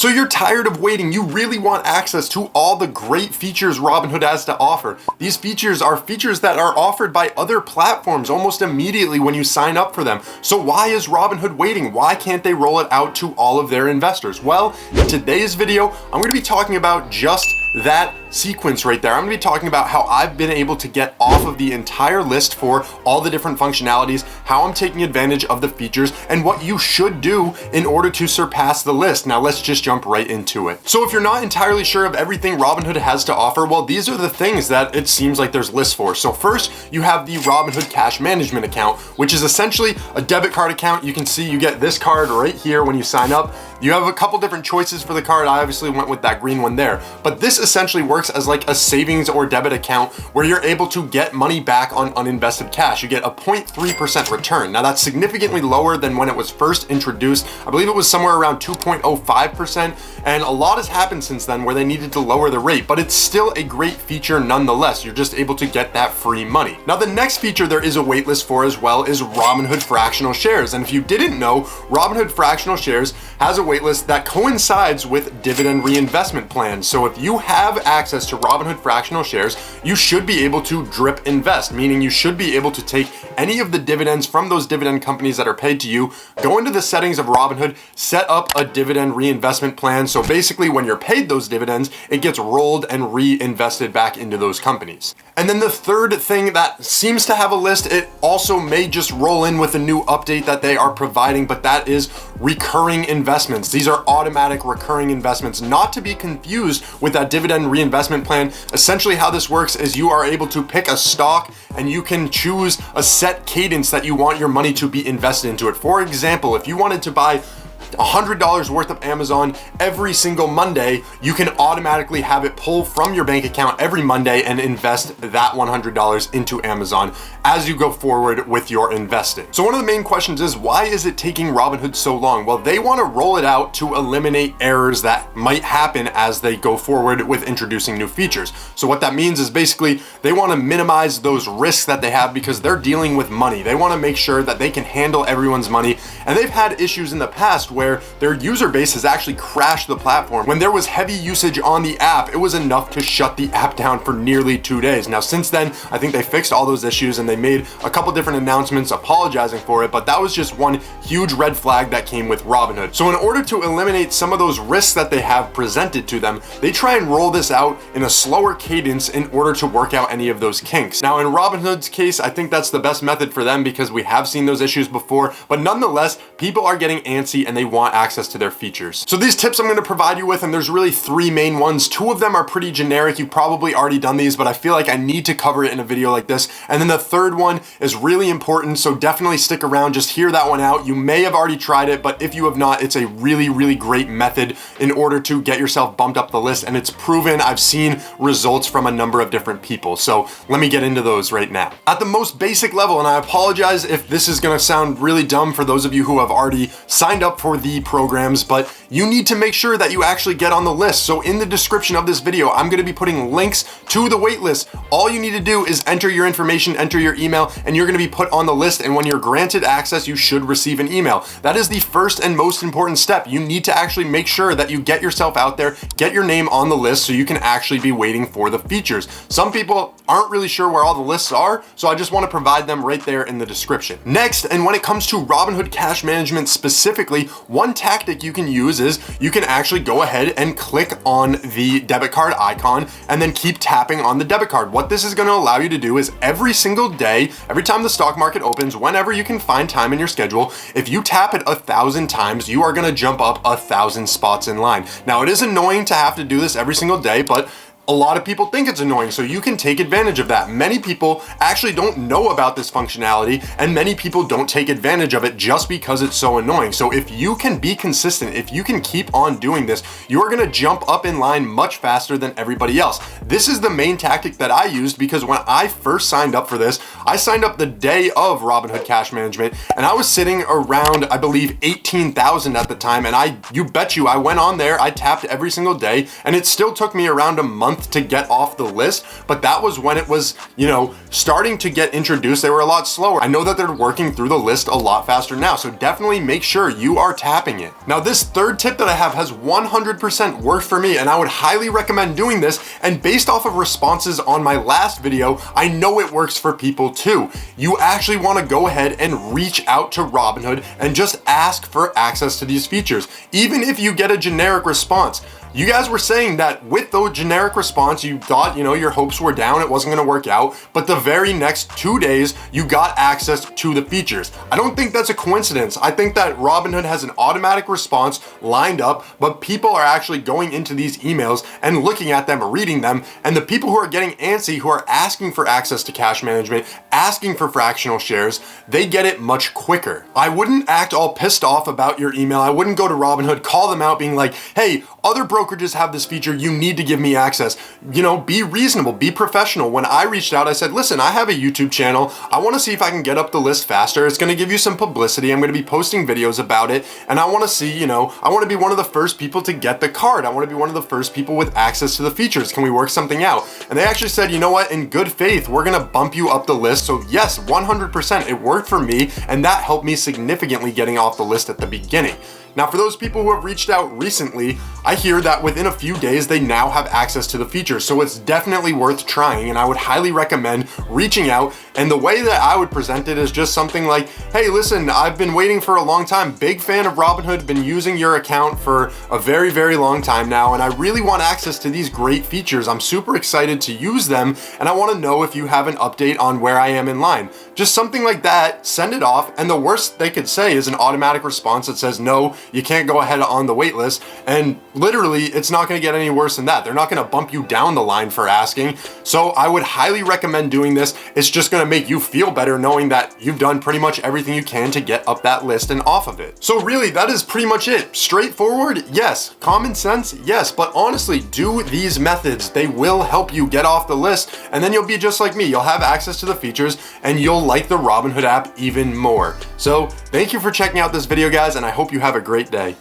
So you're tired of waiting, you really want access to all the great features Robinhood has to offer. These features are features that are offered by other platforms almost immediately when you sign up for them. So why is Robinhood waiting? Why can't they roll it out to all of their investors? Well, in today's video, I'm going to be talking about just that sequence right there. I'm gonna be talking about how I've been able to get off of the entire list for all the different functionalities, how I'm taking advantage of the features, and what you should do in order to surpass the list. Now let's just jump right into it. So if you're not entirely sure of everything Robinhood has to offer, well, these are the things that it seems like there's lists for. So first, you have the Robinhood Cash Management account, which is essentially a debit card account. You can see you get this card right here when you sign up. You have a couple different choices for the card. I obviously went with that green one there, but this essentially works as like a savings or debit account where you're able to get money back on uninvested cash. You get a 0.3% return. Now that's significantly lower than when it was first introduced. I believe it was somewhere around 2.05%, and a lot has happened since then where they needed to lower the rate, but it's still a great feature nonetheless. You're just able to get that free money. Now the next feature there is a waitlist for as well is Robinhood Fractional Shares. And if you didn't know, Robinhood Fractional Shares has a waitlist that coincides with dividend reinvestment plans. So if you have access to Robinhood Fractional Shares, you should be able to drip invest, meaning you should be able to take any of the dividends from those dividend companies that are paid to you, go into the settings of Robinhood, set up a dividend reinvestment plan. So basically when you're paid those dividends, it gets rolled and reinvested back into those companies. And then the third thing that seems to have a list, it also may just roll in with a new update that they are providing, but that is recurring investments. These are automatic recurring investments, not to be confused with that dividend reinvestment plan. Essentially how this works is you are able to pick a stock and you can choose a set cadence that you want your money to be invested into it. For example, if you wanted to buy $100 worth of Amazon every single Monday, you can automatically have it pull from your bank account every Monday and invest that $100 into Amazon as you go forward with your investing. So one of the main questions is, why is it taking Robinhood so long? Well, they want to roll it out to eliminate errors that might happen as they go forward with introducing new features. So what that means is basically they want to minimize those risks that they have because they're dealing with money. They want to make sure that they can handle everyone's money. And they've had issues in the past where their user base has actually crashed the platform. When there was heavy usage on the app, it was enough to shut the app down for nearly 2 days. Now, since then, I think they fixed all those issues and they made a couple different announcements apologizing for it, but that was just one huge red flag that came with Robinhood. So in order to eliminate some of those risks that they have presented to them, they try and roll this out in a slower cadence in order to work out any of those kinks. Now, in Robinhood's case, I think that's the best method for them because we have seen those issues before, but nonetheless, people are getting antsy and they want access to their features. So these tips I'm going to provide you with, and there's really 3 main ones. 2 of them are pretty generic. You've probably already done these, but I feel like I need to cover it in a video like this. And then the third one is really important, so definitely stick around, just hear that one out. You may have already tried it, but if you have not, it's a really, really great method in order to get yourself bumped up the list, and it's proven. I've seen results from a number of different people. So let me get into those right now. At the most basic level, and I apologize if this is going to sound really dumb for those of you who have already signed up for the programs, but you need to make sure that you actually get on the list. So in the description of this video, I'm going to be putting links to the waitlist. All you need to do is enter your information, enter your email, and you're going to be put on the list. And when you're granted access, you should receive an email. That is the first and most important step. You need to actually make sure that you get yourself out there, get your name on the list so you can actually be waiting for the features. Some people aren't really sure where all the lists are, so I just want to provide them right there in the description. Next, and when it comes to Robinhood Cash Management specifically, one tactic you can use is you can actually go ahead and click on the debit card icon and then keep tapping on the debit card. What this is going to allow you to do is every single day, every time the stock market opens, whenever you can find time in your schedule, if you tap it 1,000 times, you are going to jump up 1,000 spots in line. Now, it is annoying to have to do this every single day, but a lot of people think it's annoying, so you can take advantage of that. Many people actually don't know about this functionality, and many people don't take advantage of it just because it's so annoying. So if you can be consistent, if you can keep on doing this, you're gonna jump up in line much faster than everybody else. This is the main tactic that I used because when I first signed up for this, I signed up the day of Robinhood Cash Management, and I was sitting around, I believe, 18,000 at the time, and you bet you, I went on there, I tapped every single day, and it still took me around a month month to get off the list, but that was when it was, starting to get introduced. They were a lot slower. I know that they're working through the list a lot faster now, so definitely make sure you are tapping it. Now, this third tip that I have has 100% worked for me, and I would highly recommend doing this. And based off of responses on my last video, I know it works for people too. You actually want to go ahead and reach out to Robinhood and just ask for access to these features. Even if you get a generic response, you guys were saying that with the generic response, you thought, your hopes were down, it wasn't gonna work out, but the very next 2 days, you got access to the features. I don't think that's a coincidence. I think that Robinhood has an automatic response lined up, but people are actually going into these emails and looking at them, reading them, and the people who are getting antsy, who are asking for access to cash management, asking for fractional shares, they get it much quicker. I wouldn't act all pissed off about your email. I wouldn't go to Robinhood, call them out being like, hey, other brokerages have this feature, you need to give me access. Be reasonable, be professional. When I reached out, I said, listen, I have a YouTube channel. I want to see if I can get up the list faster. It's going to give you some publicity. I'm going to be posting videos about it. And I want to see, I want to be one of the first people to get the card. I want to be one of the first people with access to the features. Can we work something out? And they actually said, you know what, in good faith, we're going to bump you up the list. So yes, 100%, it worked for me. And that helped me significantly getting off the list at the beginning. Now, for those people who have reached out recently, I hear that within a few days, they now have access to the features. So it's definitely worth trying, and I would highly recommend reaching out. And the way that I would present it is just something like, hey, listen, I've been waiting for a long time. Big fan of Robinhood, been using your account for a very, very long time now, and I really want access to these great features. I'm super excited to use them, and I want to know if you have an update on where I am in line. Just something like that, send it off, and the worst they could say is an automatic response that says, no, you can't go ahead on the wait list. And literally, it's not going to get any worse than that. They're not going to bump you down the line for asking. So I would highly recommend doing this. It's just going to make you feel better knowing that you've done pretty much everything you can to get up that list and off of it. So really, that is pretty much it. Straightforward, yes. Common sense, yes. But honestly, do these methods. They will help you get off the list, and then you'll be just like me. You'll have access to the features, and you'll like the Robinhood app even more. So thank you for checking out this video, guys, and I hope you have a great day.